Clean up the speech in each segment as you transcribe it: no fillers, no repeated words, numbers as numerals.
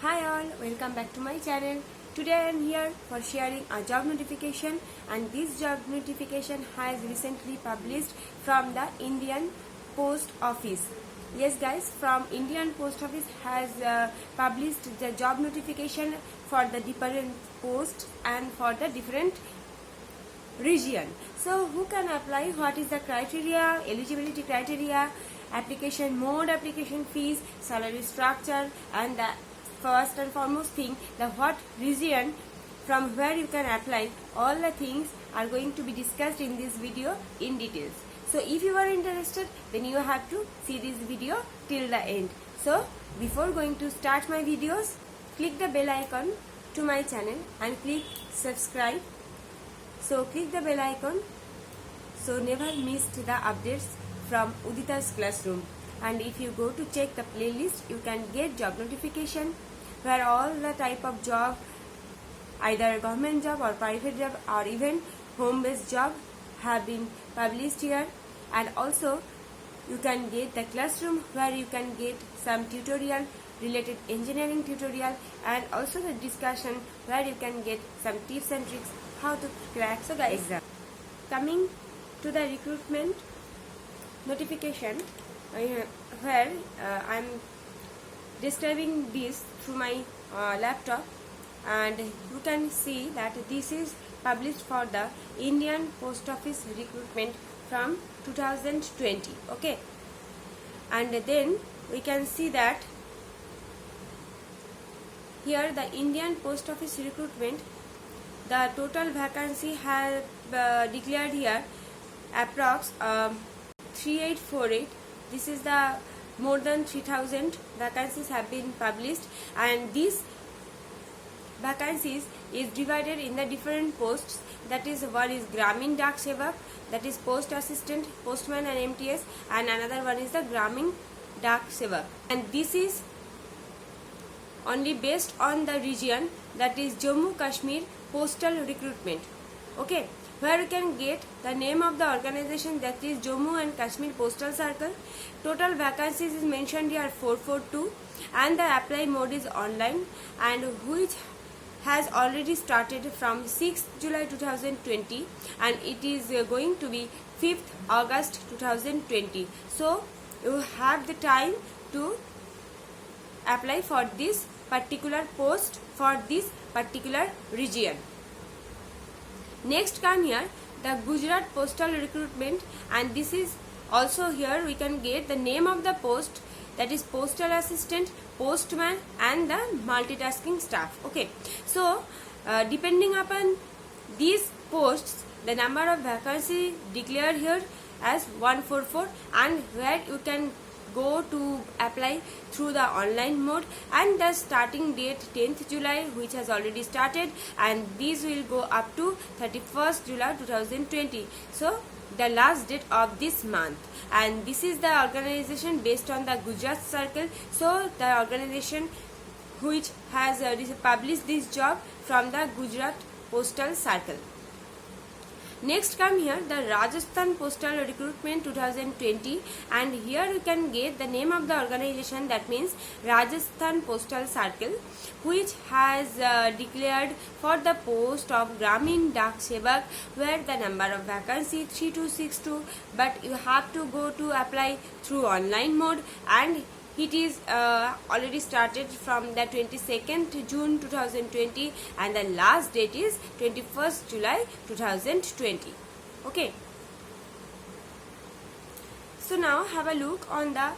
Hi all, welcome back to my channel. Today I am here for sharing a job notification, and this job notification has recently published from the Indian Post Office. Yes guys, from Indian Post Office has published the job notification for the different posts and for the different region. So who can apply, what is the criteria, eligibility criteria, application mode, application fees, salary structure, and the first and foremost thing, the what region from where you can apply, all the things are going to be discussed in this video in details. So if you are interested, then you have to see this video till the end. So before going to start my videos, click the bell icon to my channel and click subscribe. So click the bell icon so never miss the updates from Udita's classroom. And if you go to check the playlist, you can get job notification where all the type of job, either government job or private job or even home-based job, have been published here. And also you can get the classroom where you can get some tutorial related engineering tutorial, and also the discussion where you can get some tips and tricks how to crack the exam. Coming to the recruitment notification, where I'm describing this through my laptop, and you can see that this is published for the Indian Post Office recruitment from 2020. Okay, and then we can see that here the Indian Post Office recruitment, the total vacancy have declared here approx 3848. This is the more than 3000 vacancies have been published, and these vacancies is divided in the different posts. That is, one is Gramin Dak Sevak, that is post assistant, postman and MTS, and another one is the Gramin Dak Sevak. And this is only based on the region, that is Jammu Kashmir postal recruitment. Okay, where you can get the name of the organization, that is Jammu and Kashmir Postal Circle. Total vacancies is mentioned here 442, and the apply mode is online, and which has already started from 6th July 2020, and it is going to be 5th August 2020. So you have the time to apply for this particular post for this particular region. Next come here the Gujarat postal recruitment, and this is also here we can get the name of the post, that is postal assistant, postman, and the multitasking staff. Okay, so depending upon these posts, the number of vacancy declared here as 144, and where you can go to apply through the online mode, and the starting date 10th July, which has already started, and these will go up to 31st July 2020. So the last date of this month, and this is the organization based on the Gujarat circle. So the organization which has published this job from the Gujarat postal circle. Next come here the Rajasthan postal recruitment 2020, and here you can get the name of the organization, that means Rajasthan postal circle, which has declared for the post of Gramin Dak Sevak, where the number of vacancy 3262, but you have to go to apply through online mode, and it is already started from the 22nd June 2020, and the last date is 21st July 2020. Okay. So now have a look on the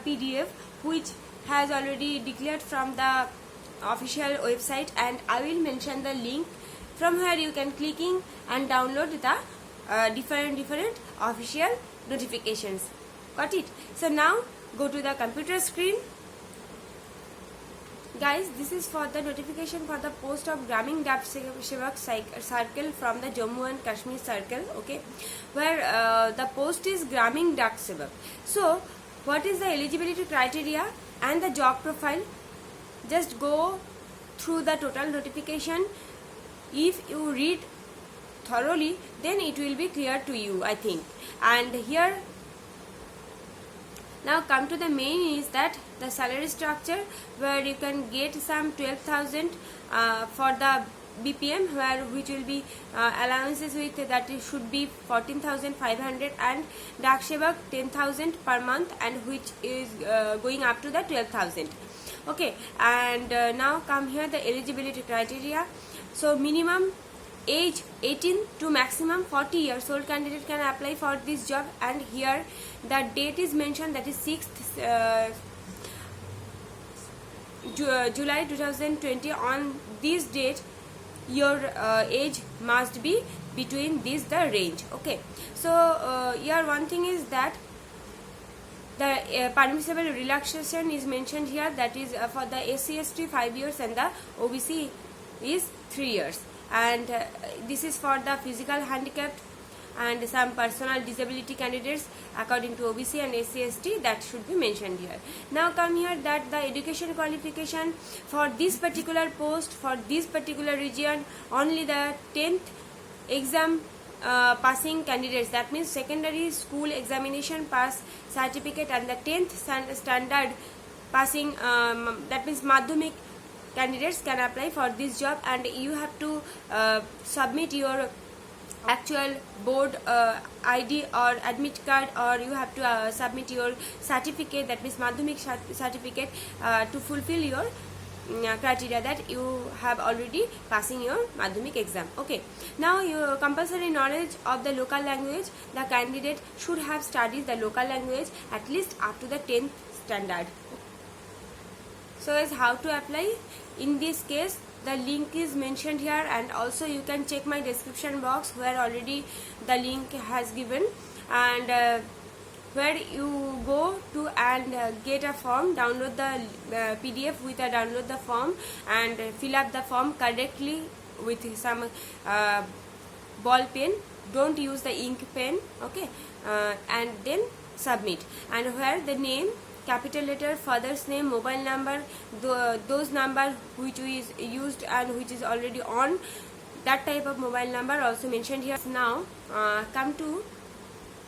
PDF which has already declared from the official website, and I will mention the link from where you can clicking and download the different official notifications. Got it? So now go to the computer screen. Guys, this is for the notification for the post of Gramin Dak Sevak circle from the Jammu and Kashmir circle. Okay, where the post is Gramin Dak Sevak. So what is the eligibility criteria and the job profile? Just go through the total notification. If you read thoroughly, then it will be clear to you, I think. And here Now come to the main is that the salary structure, where you can get some 12,000 for the BPM, which will be allowances with that it should be 14,500, and Dak Sevak 10,000 per month, and which is going up to the 12,000. Okay, and now come here the eligibility criteria. So minimum age 18 to maximum 40 years old candidate can apply for this job, and here the date is mentioned, that is 6th July 2020. On this date your age must be between this the range. Okay, so here one thing is that the permissible relaxation is mentioned here, that is for the SC/ST 5 years and the OBC is 3 years, and this is for the physical handicapped and some personal disability candidates according to OBC and SC/ST, that should be mentioned here. Now come here that the education qualification for this particular post, for this particular region, only the 10th exam passing candidates, that means secondary school examination pass certificate and the 10th standard passing, that means Madhyamik candidates can apply for this job, and you have to submit your actual board ID or admit card, or you have to submit your certificate, that means Madhyamik certificate, to fulfill your criteria that you have already passing your Madhyamik exam. Okay, now your compulsory knowledge of the local language, the candidate should have studied the local language at least up to the 10th standard. So as how to apply, in this case the link is mentioned here, and also you can check my description box where already the link has given, and where you go to and get a form, download the PDF with a download the form, and fill up the form correctly with some ball pen, don't use the ink pen. Okay, and then submit, and where the name, capital letter, father's name, mobile number, those number which is used and which is already on, that type of mobile number also mentioned here. Now come to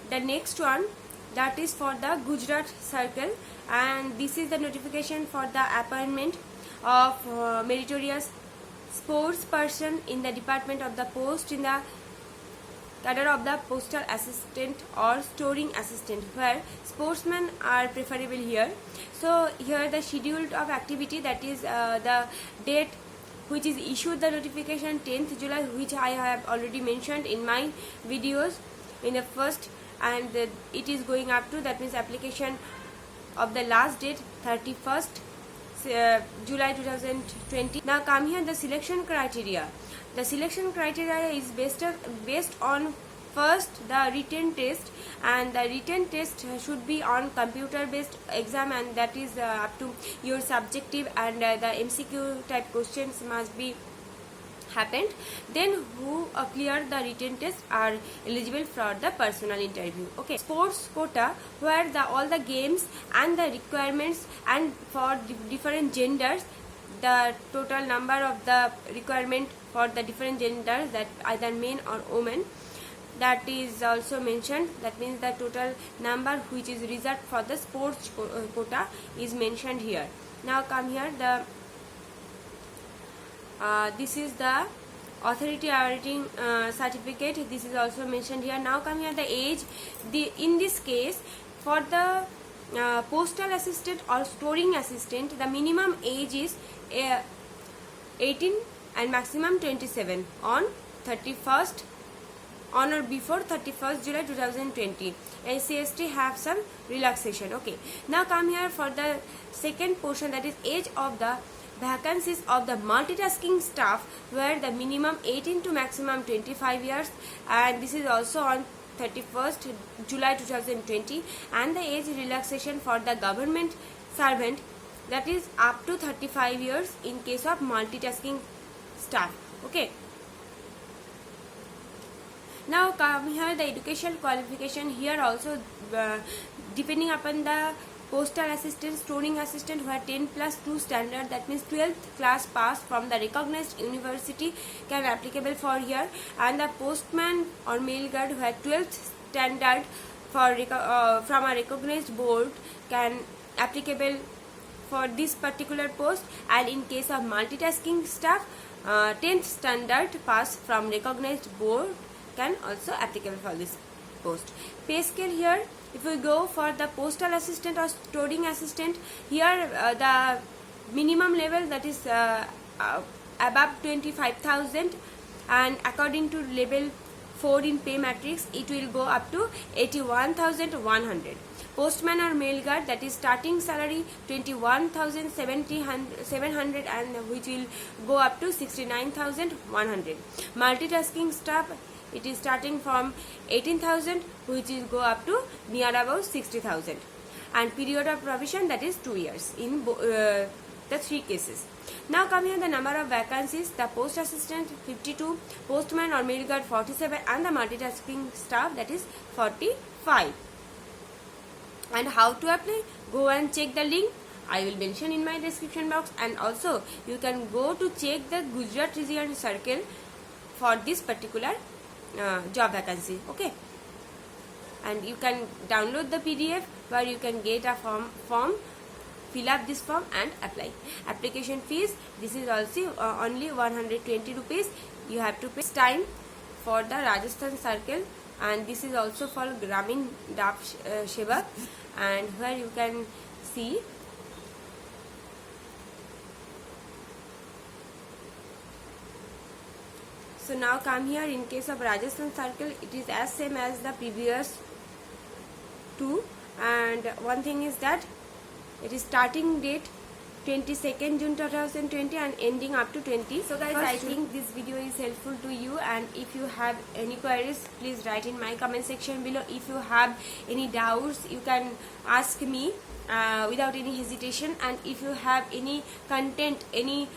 the next one, that is for the Gujarat circle, and this is the notification for the appointment of meritorious sports person in the department of the post in the cadre of the postal assistant or storing assistant, where sportsmen are preferable here. So here the schedule of activity, that is the date which is issued the notification 10th July, which I have already mentioned in my videos in the first, and it is going up to, that means application of the last date 31st July 2020. Now come here the selection criteria. The selection criteria is based on first the written test, and the written test should be on computer based exam, and that is up to your subjective, and the MCQ type questions must be happened. Then who clear the written test are eligible for the personal interview. Okay, sports quota, where all the games and the requirements, and for different genders, the total number of the requirement for the different genders, that either men or women, that is also mentioned. That means the total number which is reserved for the sports quota is mentioned here. Now come here the this is the authority awarding certificate, this is also mentioned here. Now come here the age. In this case, for the postal assistant or storing assistant, the minimum age is 18 and maximum 27 on 31st on or before 31st July 2020. SC/ST have some relaxation. Okay, now come here for the second portion, that is age of the vacancies of the multitasking staff, where the minimum 18 to maximum 25 years, and this is also on 31st July 2020, and the age relaxation for the government servant, that is up to 35 years in case of multitasking staff. Okay, now come here the education qualification. Here also depending upon the postal assistant, storing assistant, where 10+2 standard, that means 12th class pass from the recognized university can applicable for here, and the postman or mail guard, where 12th standard from a recognized board can applicable for this particular post, and in case of multitasking staff, 10th standard pass from recognized board can also applicable for this post. Pay scale here, if we go for the postal assistant or storing assistant, here the minimum level, that is above 25,000, and according to level 4 in pay matrix, it will go up to 81,100. Postman or mail guard, that is starting salary 21,700 and which will go up to 69,100. Multitasking staff, it is starting from 18,000 which will go up to near about 60,000. And period of provision, that is 2 years in the 3 cases. Now come here the number of vacancies. The post assistant 52, postman or mail guard 47, and the multitasking staff, that is 45. And how to apply? Go and check the link. I will mention in my description box, and also you can go to check the Gujarat Region Circle for this particular job vacancy. Okay, and you can download the PDF where you can get a form, fill up this form and apply. Application fees, this is also only 120 rupees. You have to pay this time for the Rajasthan Circle, and this is also for Gramin Dak Sevak, and where you can see so now come here. In case of Rajasthan Circle, it is as same as the previous two, and one thing is that it is starting date 22nd June 2020 and ending up to 20. So guys, I think this video is helpful to you, and if you have any queries, please write in my comment section below. If you have any doubts, you can ask me without any hesitation, and if you have any content, any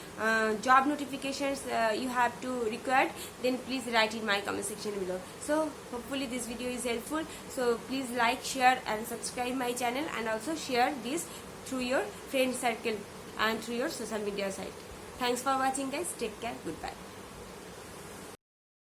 job notifications you have to required, then please write in my comment section below. So hopefully this video is helpful. So please like, share and subscribe my channel, and also share this through your friend circle and through your social media site. Thanks for watching guys. Take care. Goodbye.